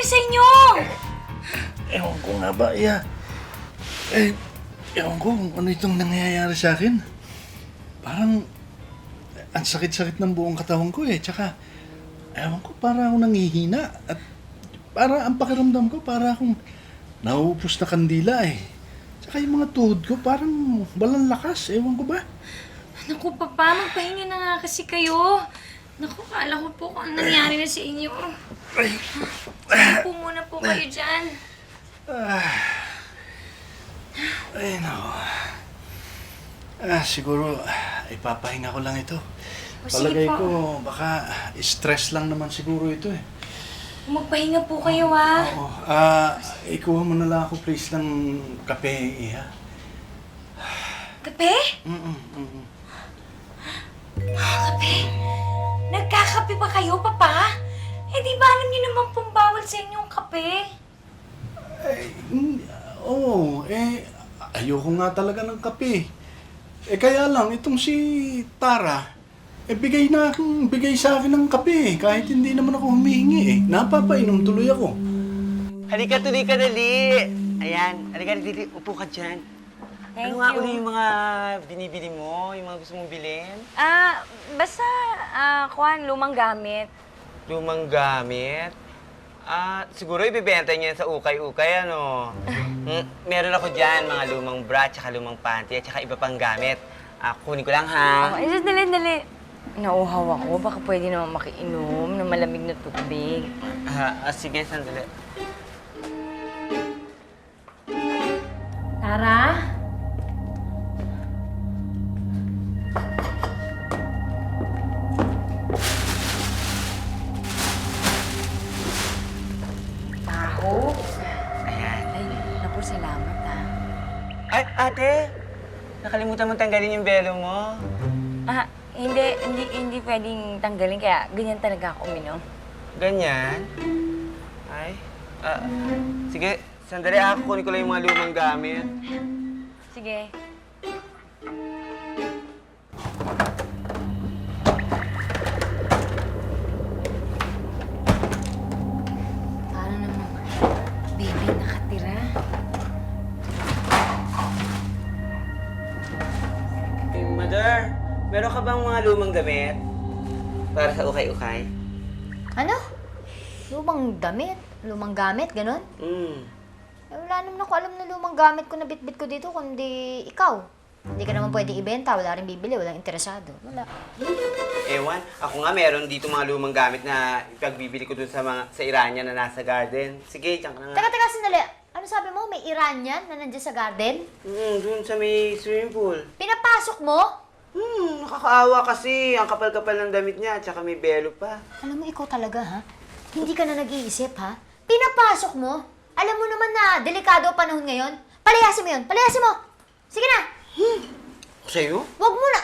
sa inyo? Ewan ko nga ba, Iya. Ewan ko kung ano itong nangyayari sa akin. Parang ang sakit-sakit ng buong katawan ko eh. Tsaka, ewan ko, para akong nangihina. At para ang pakiramdam ko, para akong nauupos na kandila eh. Tsaka yung mga tuhod ko, parang walang lakas. Ewan ko ba? Naku, Papa, magpahinga na nga kasi kayo. Naku, kala ko po kung ano nangyari na sa inyo. Sige po muna po kayo dyan. Ay, nako. Siguro, ipapahinga ko lang ito. O, sige Palagay po. ko, baka stress lang naman siguro ito eh. Magpahinga po kayo, ha? Oo. Ikuha mo na lang ako please ng kape, Iha. Kape? Mm-mm. Kape? Nagkakape pa kayo, Papa? Eh, di ba alam niyo naman pong bawal sa inyong kape? Oo, ayoko nga talaga ng kape. Kaya lang, itong si Tara, bigay sa akin ng kape kahit hindi naman ako humihingi Napapainom tuloy ako. Halika, tuloy ka dali. Ayan, halika dali, upo ka dyan. Thank Ano nga you. uli yung mga binibili mo, yung mga gusto mong bilhin? Basta, Juan, lumang gamit. Lumang gamit? Siguro ibibenta niya yan sa ukay-ukay, ano? Meron ako dyan, mga lumang bra, tsaka lumang panty, at tsaka iba pang gamit. Kunin ko lang, ha? Just dali. Nauuhaw ako. Baka pwede naman makiinom ng malamig na tubig. Sige, sandali. Tara? Taho? Ayan. Ay, naku, salamat Ay, ate! Nakalimutan mong tanggalin yung belo mo. Hindi pwedeng tanggalin, kaya ganyan talaga ako uminom. Ganyan? Ay, sige, sandali kunin ko lang yung mga lumang gamit. Sige. Paano naman, baby, nakatira? Mother, meron ka bang mga lumang damit? Para sa ukay-ukay? Ano? Lumang damit? Lumang gamit? Ganon? Wala naman ako alam na lumang gamit ko na bitbit ko dito, kundi ikaw. Hindi ka naman pwedeng ibenta, wala rin bibili, walang interesado. Wala. Ewan, ako nga meron dito mga lumang gamit na ipagbibili ko dun sa Iranian na nasa garden. Sige, diyan ka na nga. Teka, sandali. Ano sabi mo? May Iranian na nandiyan sa garden? Dun sa may swimming pool. Pinapasok mo? Nakakaawa kasi. Ang kapal-kapal ng damit niya, tsaka may belo pa. Alam mo, ikaw talaga, ha? Hindi ka na nag-iisip, ha? Pinapasok mo? Alam mo naman na delikado ang panahon ngayon? Palayasin mo yun! Palayasin mo! Sige na! Sa'yo? Wag mo na!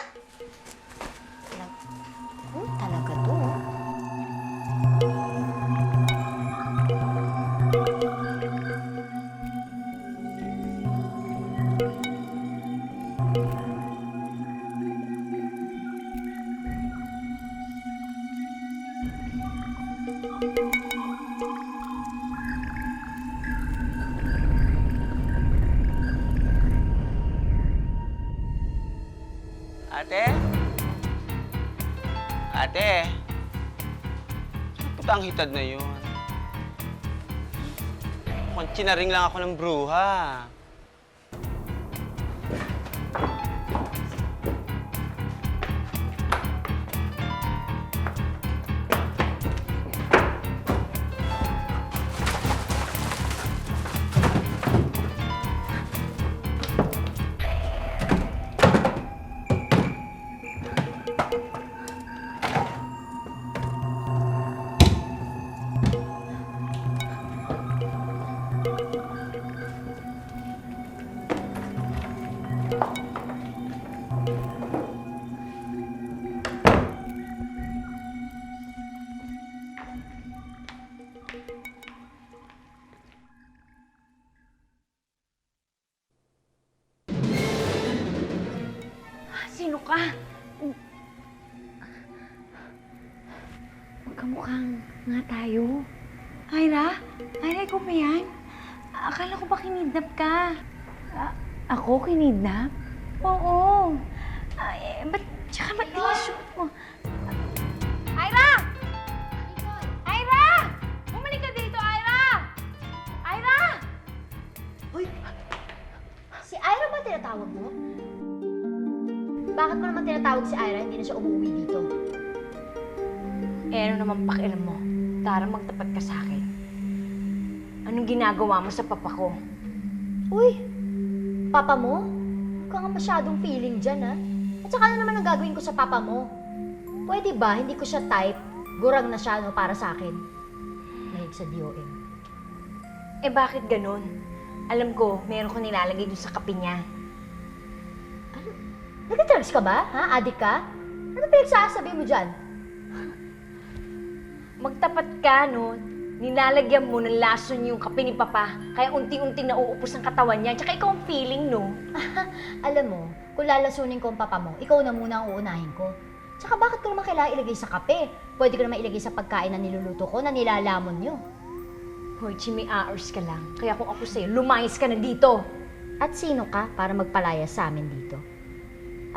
Talaga to. Ate? Ate? Saan punta ang hitad na yun? Mukhang chinaring lang ako ng bruha. Sino ka? Magkamukhang nga tayo. Ira? Ira, ikaw ba yan? Akala ko ba kinidnap ka? Ako kinidnap? Oo. Ba't inisip mo? Ira! Ira! Bumalik ka dito, Ira! Ira! Hoy! Si Ira ba tinatawag mo? Bakit mo naman tinatawag si Ira? Hindi na siya umuwi dito. Eh, ano naman pakialam mo? Tara, magtapat ka sa akin. Anong ginagawa mo sa papa ko? Uy! Papa mo? Huwag ka nga masyadong feeling dyan, ha? At saka ano naman ang gagawin ko sa papa mo? Pwede ba? Hindi ko siya type. Gurang na siya, no, para sa akin. Mahig sa DOM. Eh, bakit ganun? Alam ko, meron ko nilalagay dun sa kape niya. Ano? Nag-drugs ka ba? Ha? Adik ka? Ano pinagsasabi mo dyan? Magtapat ka, no? Nilalagyan mo ng lason yung kape ni Papa. Kaya unti-unti nauupos ang katawan niya. Tsaka ikaw ang feeling, no? Alam mo, kung lalasunin ko ang papa mo, ikaw na muna ang uunahin ko. Tsaka bakit ko naman kailangan ilagay sa kape? Pwede ko naman ilagay sa pagkain na niluluto ko na nilalamon nyo. Hoy, Jimmy, hours ka lang. Kaya kung ako sa'yo, lumayas ka na dito. At sino ka para magpalaya sa amin dito?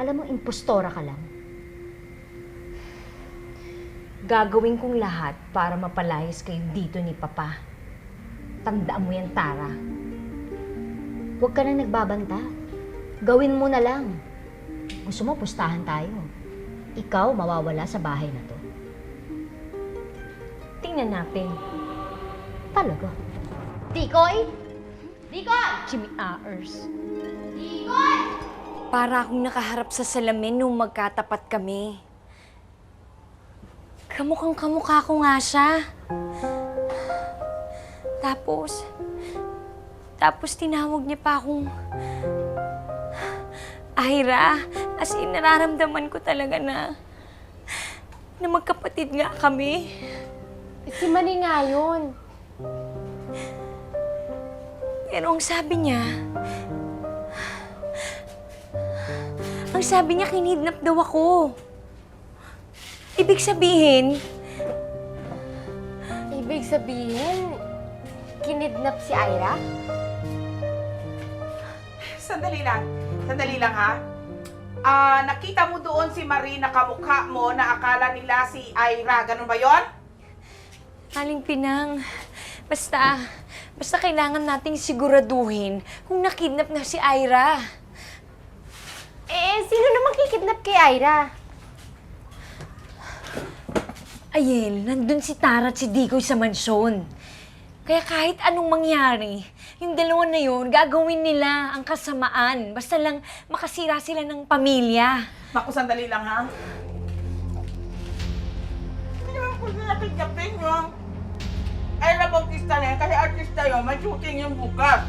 Alam mo, impostora ka lang. Gagawin kong lahat para mapalayas kayo dito ni Papa. Tandaan mo yan, Tara. Huwag ka nang nagbabanta. Gawin mo na lang. Gusto mo, pustahan tayo. Ikaw mawawala sa bahay na to. Tingnan natin. Talaga. Tikoy! Tikoy! Jimmy, hours. Tikoy! Para akong nakaharap sa salamin nung magkatapat kami. Kamukhang-kamukha ko nga siya. Tapos tinawag niya pa akong Ira. As in, nararamdaman ko talaga na magkapatid nga kami. Si Manny nga yun. Pero ang sabi niya kinidnap daw ako. Ibig sabihin, Kinidnap si Ira? Sandali lang ha. Nakita mo doon si Marie na kamukha mo na akala nila si Ira, ganun ba yon? Aling Pinang, basta kailangan nating siguraduhin kung nakidnap na si Ira. Sino naman kikidnap kay Ira? Ayel, nandun si Tara at si Digoy sa mansyon. Kaya kahit anong mangyari, yung dalawa na yun, gagawin nila ang kasamaan. Basta lang makasira sila ng pamilya. Naku, sandali lang ha. Hindi naman po sila kidnapin yun. Ira Bautista na yan, kasi artista yun, may shooting yung bukas.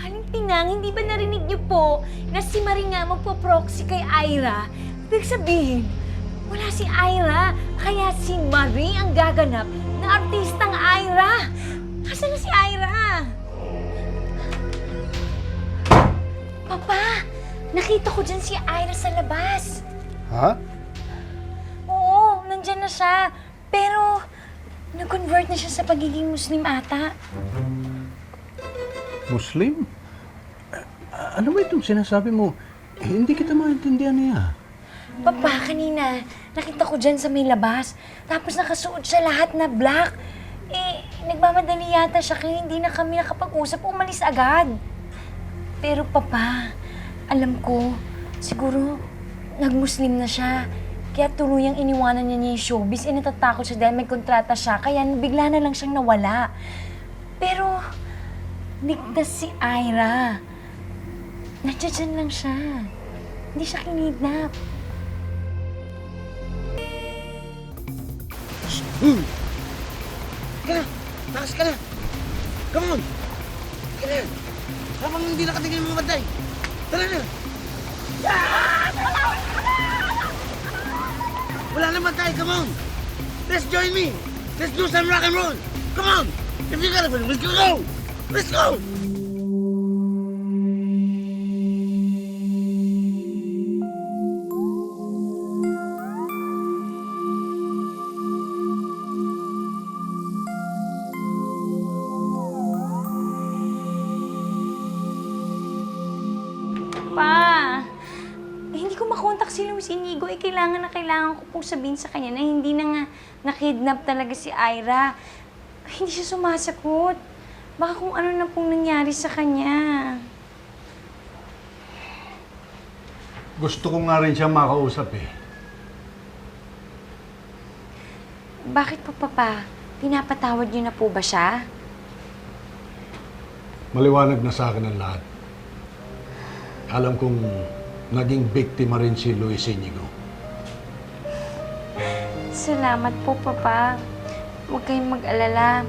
Aling Pinang, hindi ba narinig niyo po na si Marie nga magpo-proxy kay Ira? Ibig sabihin, wala si Ira, kaya si Marie ang gaganap na artistang Ira. Asan na si Ira? Papa, nakita ko dyan si Ira sa labas. Ha? Oo, nandyan na siya. Pero, nag-convert na siya sa pagiging Muslim ata. Muslim? Ano ba itong sinasabi mo? Hindi kita maintindihan niya. Papa, kanina, nakita ko dyan sa may labas. Tapos nakasuot siya lahat na black. Nagmamadali yata siya kaya hindi na kami nakapag-usap. Umalis agad. Pero Papa, alam ko, siguro nag-Muslim na siya. Kaya tuluyang iniwanan niya yung showbiz. Natatakot siya dahil may kontrata siya. Kaya bigla na lang siyang nawala. Pero, ligtas si Ira. Nandiyan lang siya. Hindi siya kinidnap. Sige na! Takas ka na! Come on! Sige na! Habang hindi nakatingin yung mga bantay! Tara na! Wala na bantay! Come on! Let's join me! Let's do some rock and roll! Come on! If you got a film, let's go! Let's go! kumontak si Luis Inigo, kailangan ko po sabihin sa kanya na hindi na nga nakidnap talaga si Ira. Hindi siya sumasagot. Baka kung ano na pong nangyari sa kanya. Gusto ko nga rin siyang makausap eh. Bakit po, Papa? Pinapatawad niyo na po ba siya? Maliwanag na sa akin ang lahat. Alam kong naging biktima rin si Luis Inigo. Salamat po, Papa. Huwag kayong mag-alala.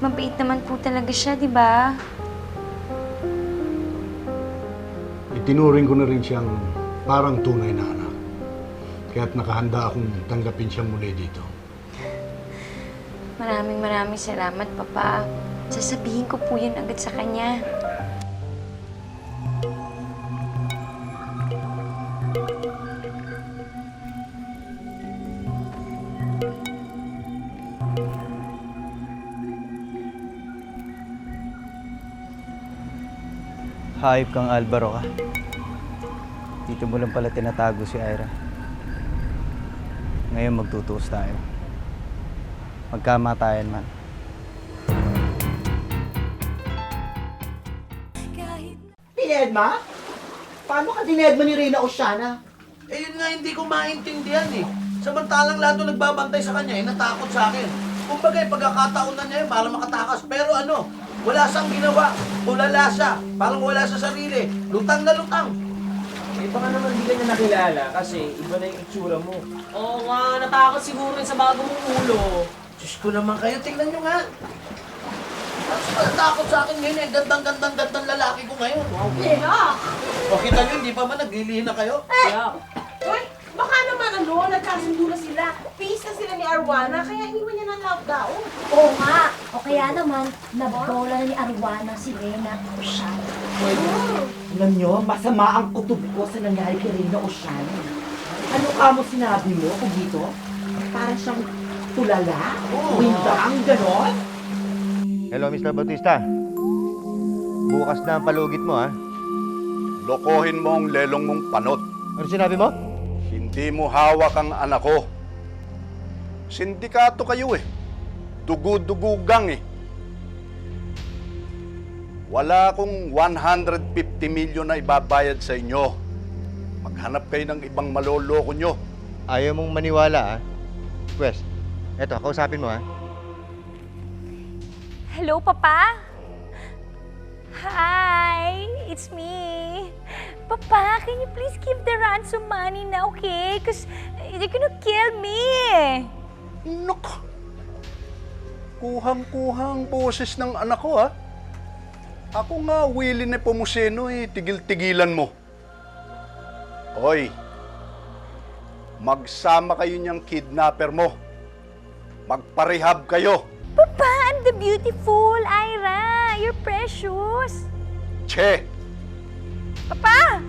Mabait naman po talaga siya, di ba? Itinuring ko na rin siyang parang tunay na anak. Kaya't nakahanda akong tanggapin siyang muli dito. Maraming salamat, Papa. Sasabihin ko po yun agad sa kanya. Hayop kang Alvaro ka. Dito mo lang pala tinatago si Ira. Ngayon magtutuos tayo. Magkamatayan man. Dinedma? Paano ka dinedma ni Reyna Oceana? Eh yun nga hindi ko maintindihan eh. Samantalang lahat ng nagbabantay sa kanya, natakot sa akin. Kumbaga, pagkakataon na niya yun para makatakas. Pero ano, wala siyang ginawa. Tulala siya. Parang wala sa sarili. Lutang na lutang. Eh, baka naman hindi ka niya nakilala kasi iba na yung itsura mo. Oo nga, natakot siguro rin sa bago mong ulo. Diyos ko naman kayo, tingnan nyo nga. Tapos natakot sa akin ngayon eh. Gandang lalaki ko ngayon. Wow. O kita nyo, hindi pa man naglilihin na kayo? Yeah. Uy, baka naman nagkasundo na sila. Peace na sila ni Arwana, kaya iniwan niya ng lockdown. Oo nga. O kaya naman, nabola na ni Arwana si Reyna Oceana. Alam nyo, masama ang kutob ko sa nangyari kay Reyna Oceana. Ano ka mo sinabi mo kung dito? Parang siyang tulala? Windang, ganon? Hello, Mr. Bautista. Bukas na ang palugit mo, ha? Lokohin mo ang lelong mong panot. Ano sinabi mo? Hindi mo hawak ang anak ko. Sindikato kayo eh. Dugu-dugugang eh. Wala akong 150 milyon na ibabayad sa inyo. Maghanap kayo ng ibang maloloko nyo. Ayaw mong maniwala, ha? Pwes, eto, kausapin mo, ha? Hello, Papa? Hi, it's me. Papa, can you please give the ransom money now, okay? Because they're gonna kill me. Nok! Kuhang-kuhang boses ng anak ko, ha? Ako nga, Willie Nepomuceno, eh. Tigil-tigilan mo. Hoy, magsama kayo niyang kidnapper mo. Magparehab kayo. Papa, I'm the beautiful Ira. You're precious. Che! Papa!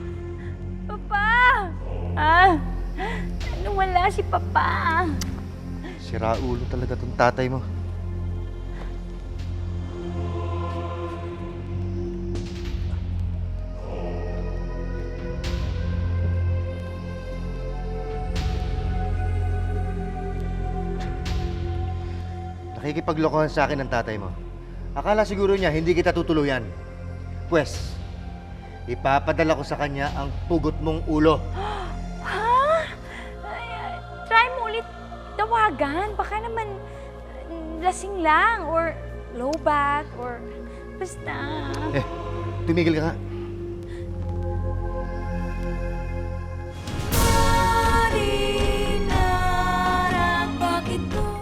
Papa! Ano wala si Papa? Sira ulo talaga tong tatay mo. Nakikipaglokohan sa akin ng tatay mo. Akala siguro niya hindi kita tutuluyan. Pwes, ipapadala ko sa kanya ang pugot mong ulo. Ha? Try mo ulit tawagan. Baka naman lasing lang or low back or basta. Tumigil ka nga.